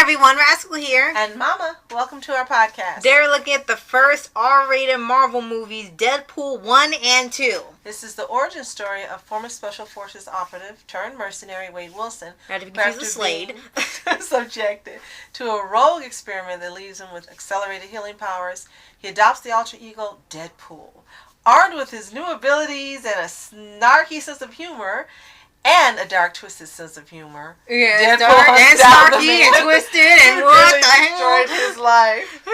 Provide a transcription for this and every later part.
everyone, Rascal here. And Mama, welcome to our podcast. They're looking at the first R-rated Marvel movies, Deadpool 1 and 2. This is the origin story of former Special Forces operative turned mercenary Wade Wilson, Not to be confused with Slade. Subjected to a rogue experiment that leaves him with accelerated healing powers. He adopts the alter ego Deadpool. Armed with his new abilities and a snarky sense of humor, and a dark, twisted sense of humor. Yeah, dark and snarky and twisted and what really the hell? destroyed his life.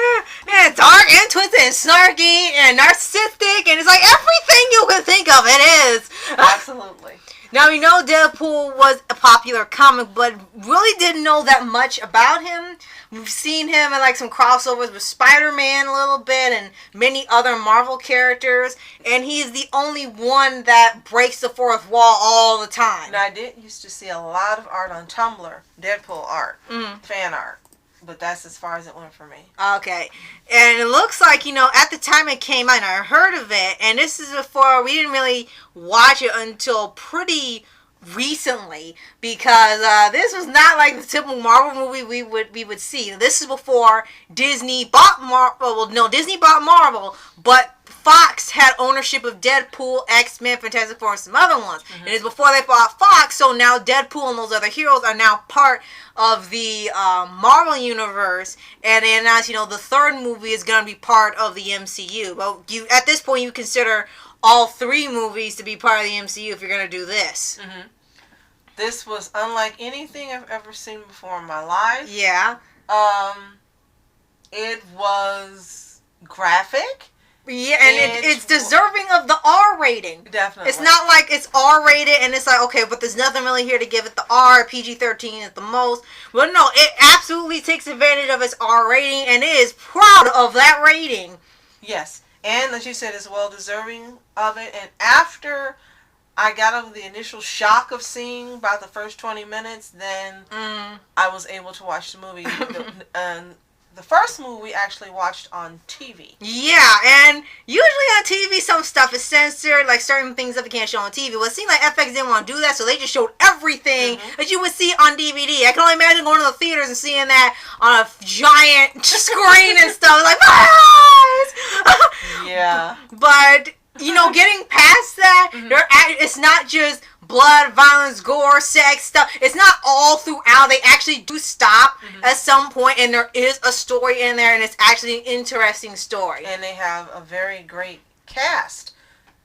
Yeah, dark and twisted and snarky and narcissistic, and it's like everything you can think of it is. Absolutely. Now, we know Deadpool was a popular comic, but really didn't know that much about him. We've seen him in like some crossovers with Spider-Man a little bit and many other Marvel characters, and he's the only one that breaks the fourth wall all the time. Now, I did used to see a lot of art on Tumblr, Deadpool art, fan art, but that's as far as it went for me. Okay. And it looks like, at the time it came out, I heard of it, and this is before, we didn't really watch it until pretty recently, because this was not like the typical Marvel movie we would see. This is before Disney bought Marvel. Well, no, Disney bought Marvel, but Fox had ownership of Deadpool, X-Men, Fantastic Four, and some other ones. And it's before they bought Fox, so now Deadpool and those other heroes are now part of the Marvel universe. And they announced, the third movie is going to be part of the MCU. But at this point, you consider all three movies to be part of the MCU if you're going to do this. This was unlike anything I've ever seen before in my life. Yeah. It was graphic. Yeah, and it's deserving of the R rating. Definitely. It's not like it's R rated and it's like, okay, but there's nothing really here to give it the R, PG-13 at the most. Well, no, it absolutely takes advantage of its R rating and it is proud of that rating. Yes, and as you said, it's well deserving of it. And after I got over the initial shock of seeing about the first 20 minutes, then I was able to watch the movie. The first movie we actually watched on TV. Yeah, and usually on TV some stuff is censored, like certain things that they can't show on TV. Well, it seemed like FX didn't want to do that, so they just showed everything that you would see on DVD. I can only imagine going to the theaters and seeing that on a giant screen and stuff. Like, yeah. But, getting past that, it's not just blood, violence, gore, sex stuff. It's not all throughout. They actually do stop at some point, and there is a story in there, and it's actually an interesting story. And they have a very great cast.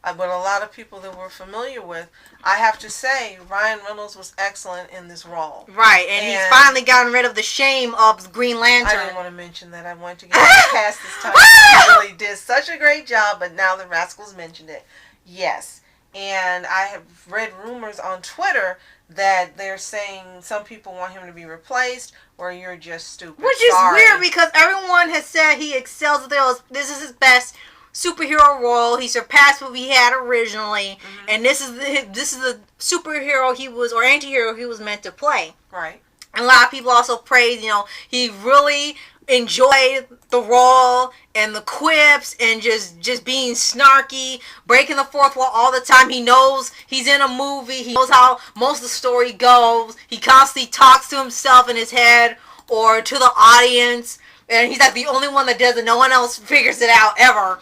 But a lot of people that we're familiar with, I have to say, Ryan Reynolds was excellent in this role. Right, and he's finally gotten rid of the shame of Green Lantern. I didn't want to mention that. I wanted to get the cast this time. He really did such a great job, but now the Rascals mentioned it. Yes. And I have read rumors on Twitter that they're saying some people want him to be replaced, or you're just stupid. Which is weird because everyone has said he excels at this. This is his best superhero role. He surpassed what we had originally, and this is the superhero he was, or anti-hero he was meant to play. Right. And a lot of people also praise, he really enjoyed the role and the quips and just being snarky, breaking the fourth wall all the time. He knows he's in a movie. He knows how most of the story goes. He constantly talks to himself in his head or to the audience. And he's like the only one that does it. No one else figures it out ever.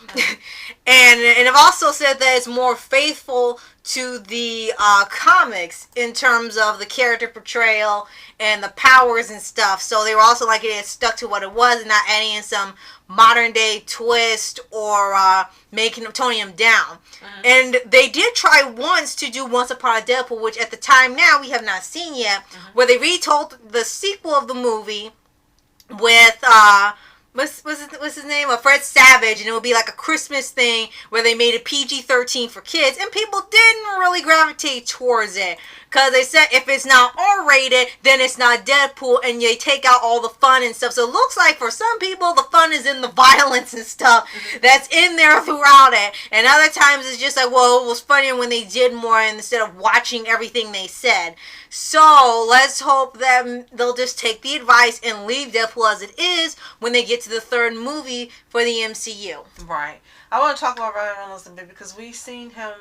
And I've also said that it's more faithful to the comics in terms of the character portrayal and the powers and stuff. So they were also like it stuck to what it was and not adding in some modern day twist or toning him down. And they did try once to do Once Upon a Deadpool, which at the time now we have not seen yet, where they retold the sequel of the movie with what's his name? Fred Savage, and it would be like a Christmas thing where they made it PG-13 for kids, and people didn't really gravitate towards it because they said if it's not R-rated, then it's not Deadpool, and they take out all the fun and stuff. So it looks like for some people the fun is in the violence and stuff that's in there throughout it, and other times it's just like, well, it was funnier when they did more instead of watching everything they said. So let's hope that they'll just take the advice and leave Deadpool as it is when they get to the third movie for the MCU. Right. I want to talk about Ryan Reynolds a bit because we've seen him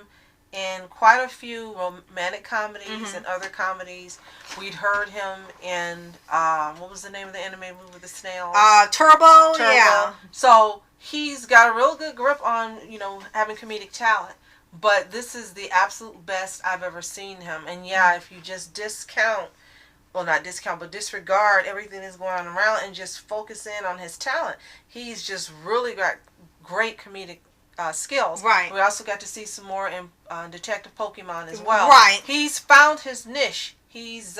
in quite a few romantic comedies and other comedies. We'd heard him in what was the name of the animated movie with the snails? Turbo. Yeah. So he's got a real good grip on having comedic talent. But this is the absolute best I've ever seen him. And yeah, if you just disregard everything that's going on around and just focus in on his talent, he's just really got great comedic skills. Right. We also got to see some more in Detective Pokemon as well. Right. He's found his niche. He's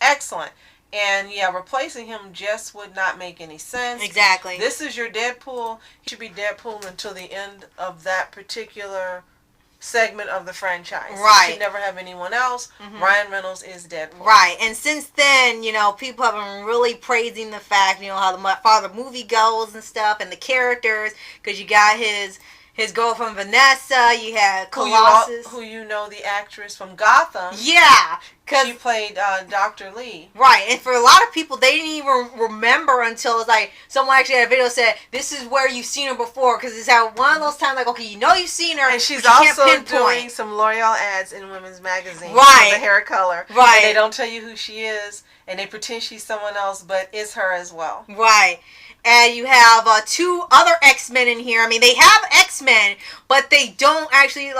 excellent. And yeah, replacing him just would not make any sense. Exactly. This is your Deadpool. He should be Deadpool until the end of that particular segment of the franchise. Right. You should never have anyone else. Ryan Reynolds is Deadpool. Right. And since then, people have been really praising the fact, how the movie goes and stuff, and the characters, because you got his girlfriend Vanessa, you had Colossus. Who the actress from Gotham. Yeah. She played Dr. Lee. Right. And for a lot of people, they didn't even remember until it's like, someone actually had a video said, this is where you've seen her before. Because it's at one of those times, like, okay, you've seen her. And she's also doing some L'Oreal ads in women's magazines. Right. For the hair color. Right. And they don't tell you who she is. And they pretend she's someone else, but it's her as well. Right. And you have 2 other X-Men in here. I mean, they have X-Men, but they don't actually,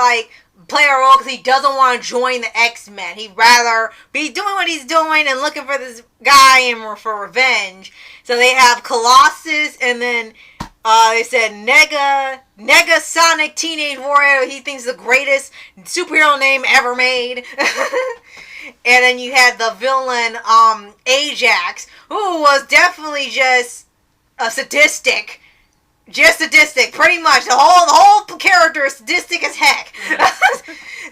play a role because he doesn't want to join the X-Men. He'd rather be doing what he's doing and looking for this guy and for revenge. So they have Colossus, and then they said Nega Sonic Teenage Warrior. He thinks the greatest superhero name ever made. And then you had the villain, Ajax, who was definitely just a sadistic. Just sadistic, pretty much. The whole character is sadistic as heck. They're like,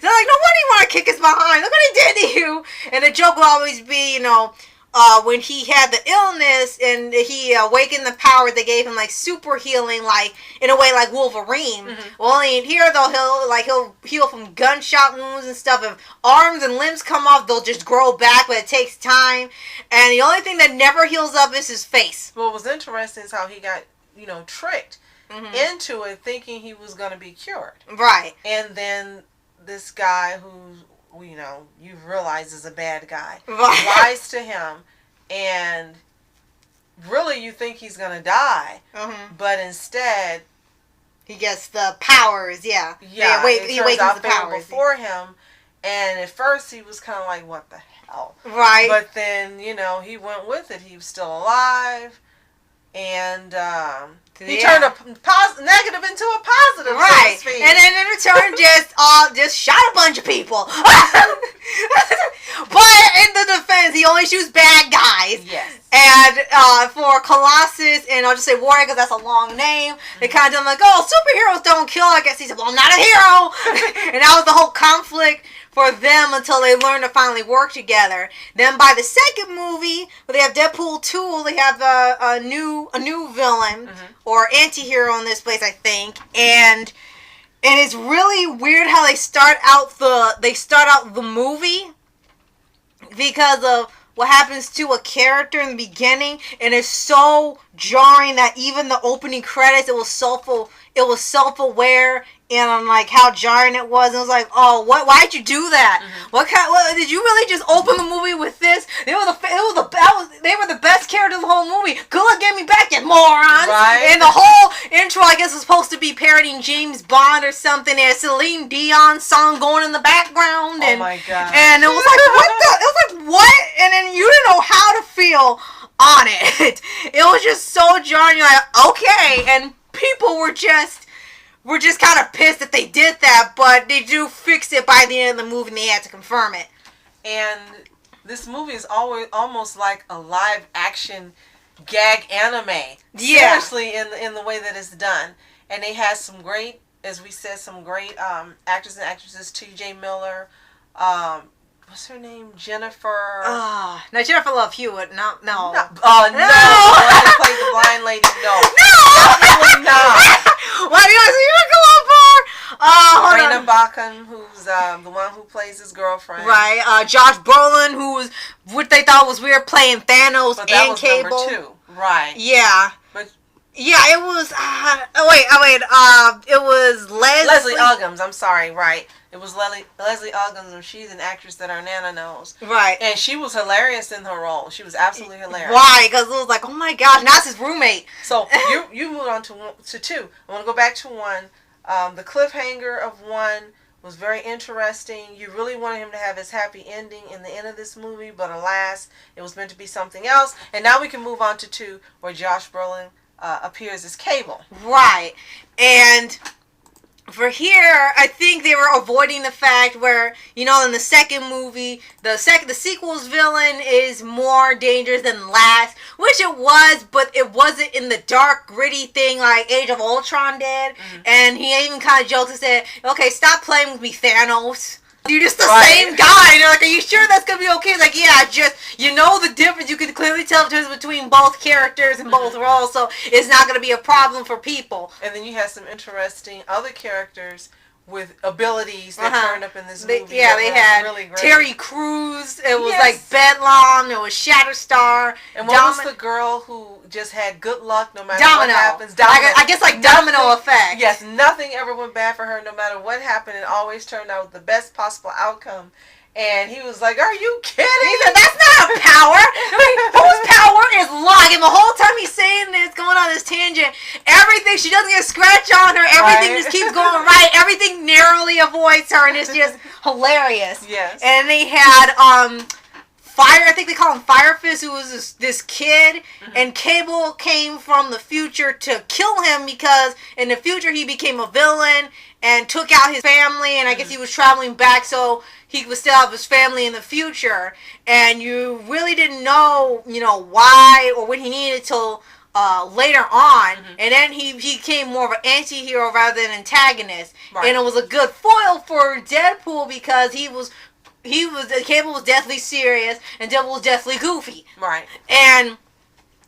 no wonder you want to kick his behind. Look what he did to you. And the joke will always be, when he had the illness and he awakened the power, they gave him super healing, in a way like Wolverine. Well, only in here though, he'll heal from gunshot wounds and stuff. If arms and limbs come off, they'll just grow back, but it takes time. And the only thing that never heals up is his face. What was interesting is how he got tricked into it, thinking he was going to be cured. Right. And then this guy who, you realize is a bad guy, lies to him, and really you think he's going to die, but instead he gets the powers. Yeah. He awakens the powers before him, and at first he was kind of like, what the hell? Right. But then, he went with it. He was still alive. And he turned a negative into a positive, right? So to speak. And then in return, just shot a bunch of people. But in the defense, he only shoots bad guys. Yes. And for Colossus, and I'll just say Warrior because that's a long name. They kind of like, superheroes don't kill. I guess he said, well, I'm not a hero. And that was the whole conflict for them until they learn to finally work together. Then by the second movie, where they have Deadpool 2, they have a new villain or anti-hero in this place, I think. And it's really weird how they start out the movie because of what happens to a character in the beginning, and it's so jarring that even the opening credits, it was self-aware and on how jarring it was. And it was like, why'd you do that? What did you really just open the movie with this? They were the best characters in the whole movie. Good luck getting me back, you morons. Right. And the whole intro, I guess, was supposed to be parodying James Bond or something. There's Celine Dion song going in the background. Oh my god. And it was like, what the? It was like, what? And then you didn't know how to feel on it. It was just so jarring. You're like, okay. And people were just kind of pissed that they did that, but they do fix it by the end of the movie, and they had to confirm it. And this movie is almost like a live action gag anime. Yeah. Seriously, in the way that it's done. And they had some great, as we said, actors and actresses. T.J. Miller, what's her name? Jennifer. Now Jennifer Love Hewitt. No. No. The one that played the blind lady. No. Definitely not. What do you go on for? Raina Bachan, who's the one who plays his girlfriend. Right. Josh Brolin, who was what they thought was weird, playing Thanos but that and was Cable. Number 2. Right. Yeah. But Yeah, it was. Wait. It was Leslie Uggams. I'm sorry, right? It was Leslie Uggams, and she's an actress that our Nana knows. Right. And she was hilarious in her role. She was absolutely hilarious. Why? Because it was like, oh my gosh, now it's his roommate. So you moved on to two. I want to go back to one. The cliffhanger of one was very interesting. You really wanted him to have his happy ending in the end of this movie, but alas, it was meant to be something else. And now we can move on to two, where Josh Brolin appears as Cable. Right. And for here, I think they were avoiding the fact where, you know, in the second movie, the sequel's villain is more dangerous than last, which it was, but it wasn't in the dark, gritty thing like Age of Ultron did. Mm-hmm. And he even kind of jokes and said, okay, stop playing with me, Thanos. You're just the same guy. And they're like, are you sure that's going to be okay? It's like, yeah, just, you know the difference. You can clearly tell the difference between both characters and both roles, so it's not going to be a problem for people. And then you had some interesting other characters with abilities that turned up in this movie. They had really Terry Crews. It was like Bedlam. It was Shatterstar. And what was the girl who just had good luck no matter what happens? I guess like domino effect. Yes, nothing ever went bad for her no matter what happened. It always turned out with the best possible outcome. And he was like, are you kidding? He said, that's not a power. Whose power is luck? And the whole time he's saying this, going on this tangent, everything, she doesn't get a scratch on her. Everything just keeps going right. Everything narrowly avoids her. And it's just hilarious. Yes. And they had Fire, I think they call him Fire Fist, who was this kid. Mm-hmm. And Cable came from the future to kill him because in the future he became a villain and took out his family. And I guess he was traveling back so he would still have his family in the future, and you really didn't know, why or what he needed till later on, and then he became more of an anti-hero rather than antagonist, and it was a good foil for Deadpool because Cable was deathly serious and Deadpool was deathly goofy, and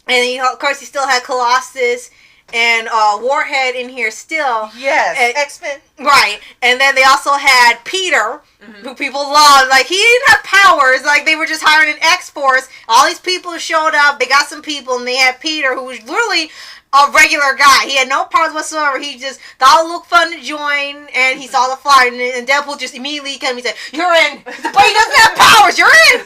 of course he still had Colossus and Warhead in here still. Yes, X-Men. Right. And then they also had Peter, who people loved. Like, he didn't have powers. Like, they were just hiring an X-Force. All these people showed up. They got some people, and they had Peter, who was really a regular guy. He had no powers whatsoever. He just thought it looked fun to join, and he saw the flyer, and Deadpool just immediately came and said, you're in. But he doesn't have powers. You're in.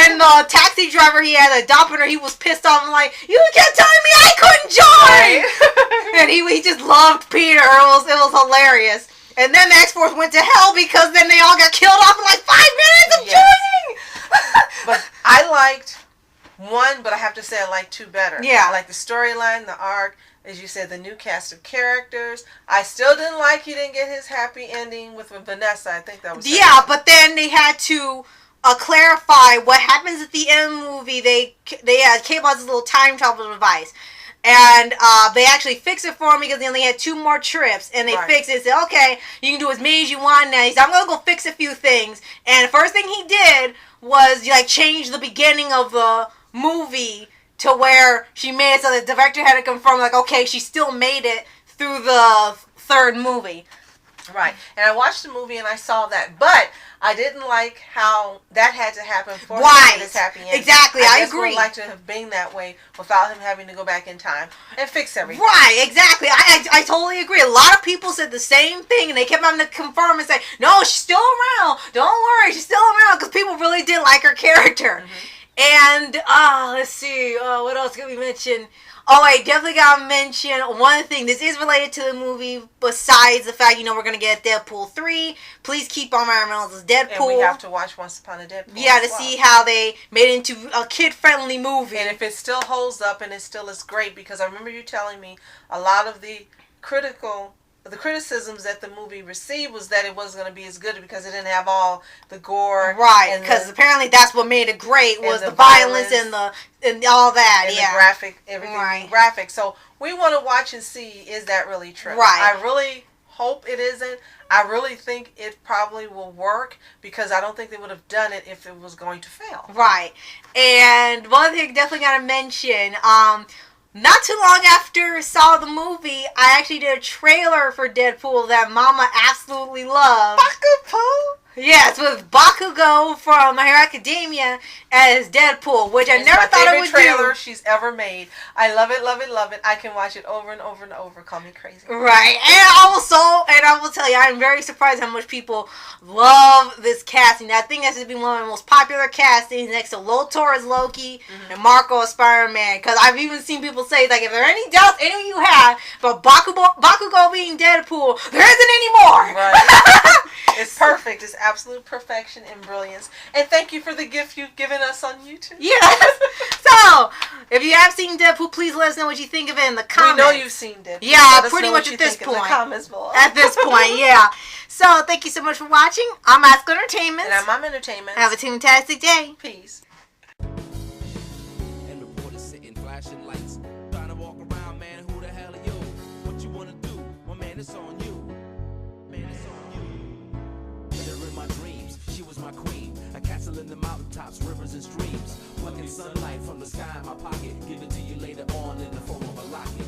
And the taxi driver, he had a Doppler. He was pissed off and like, you kept telling me I couldn't join. And he just loved Peter. It was hilarious. And then the X-Force went to hell because then they all got killed off in like 5 minutes of joining. But I liked one, but I have to say I like two better. Yeah. I like the storyline, the arc, as you said, the new cast of characters. I still didn't like he didn't get his happy ending with Vanessa. I think that was but then they had to clarify what happens at the end of the movie. They had Cable has this little time travel device. And they actually fixed it for him because they only had 2 more trips. And they fixed it and said, okay, you can do as many as you want now. He said, I'm going to go fix a few things. And the first thing he did was change the beginning of the movie to where she made it so the director had to confirm, okay, she still made it through the 3rd movie. Right. And I watched the movie and I saw that. But I didn't like how that had to happen for him to get his happy ending. Exactly, I agree. I would like to have been that way without him having to go back in time and fix everything. Right, exactly. I totally agree. A lot of people said the same thing, and they kept having to confirm and say, no, she's still around. Don't worry, she's still around, because people really did like her character. And, let's see, what else could we mention? Oh, I definitely gotta mention one thing. This is related to the movie, besides the fact, we're gonna get Deadpool 3. Please keep on Ryan Reynolds as Deadpool. And we have to watch Once Upon a Deadpool. Yeah, to see how they made it into a kid-friendly movie. And if it still holds up and it still is great, because I remember you telling me a lot of the criticisms that the movie received was that it wasn't going to be as good because it didn't have all the gore. Right, because apparently that's what made it great was the violence and all that. And the graphic, everything graphic. So we want to watch and see, is that really true? Right. I really hope it isn't. I really think it probably will work because I don't think they would have done it if it was going to fail. Right. And one thing I definitely got to mention, not too long after I saw the movie, I actually did a trailer for Deadpool that Mama absolutely loved. Yes, with Bakugo from My Hero Academia as Deadpool, which I It's never my thought it favorite would trailer do. she's ever made. I love it, love it, love it. I can watch it over and over and over. Call me crazy. Right, and I will tell you, I'm very surprised how much people love this casting. I think this has been one of the most popular castings next to Lotor as Loki and Marco as Spider-Man. Because I've even seen people say, like, if there are any doubts any of you have about Bakugo being Deadpool, there isn't anymore. Right. It's perfect. It's absolute perfection and brilliance. And thank you for the gift you've given us on YouTube. Yes. So, if you have seen Deadpool, please let us know what you think of it in the comments. We know you've seen Deadpool. Yeah, pretty much at this point. In the comments below. At this point, yeah. So, thank you so much for watching. I'm Ask Entertainment. And I'm Mom Entertainment. Have a fantastic day. Peace. And reporters sitting flashing lights, trying to walk around, man. Who the hell are you? What you wanna do? Well, man, it's on you. Man, it's on you. Hit her in my dreams. She was my queen. A castle in the mountaintops, rivers and streams. Plucking sunlight from the sky in my pocket. Give it to you later on in the form of a locket.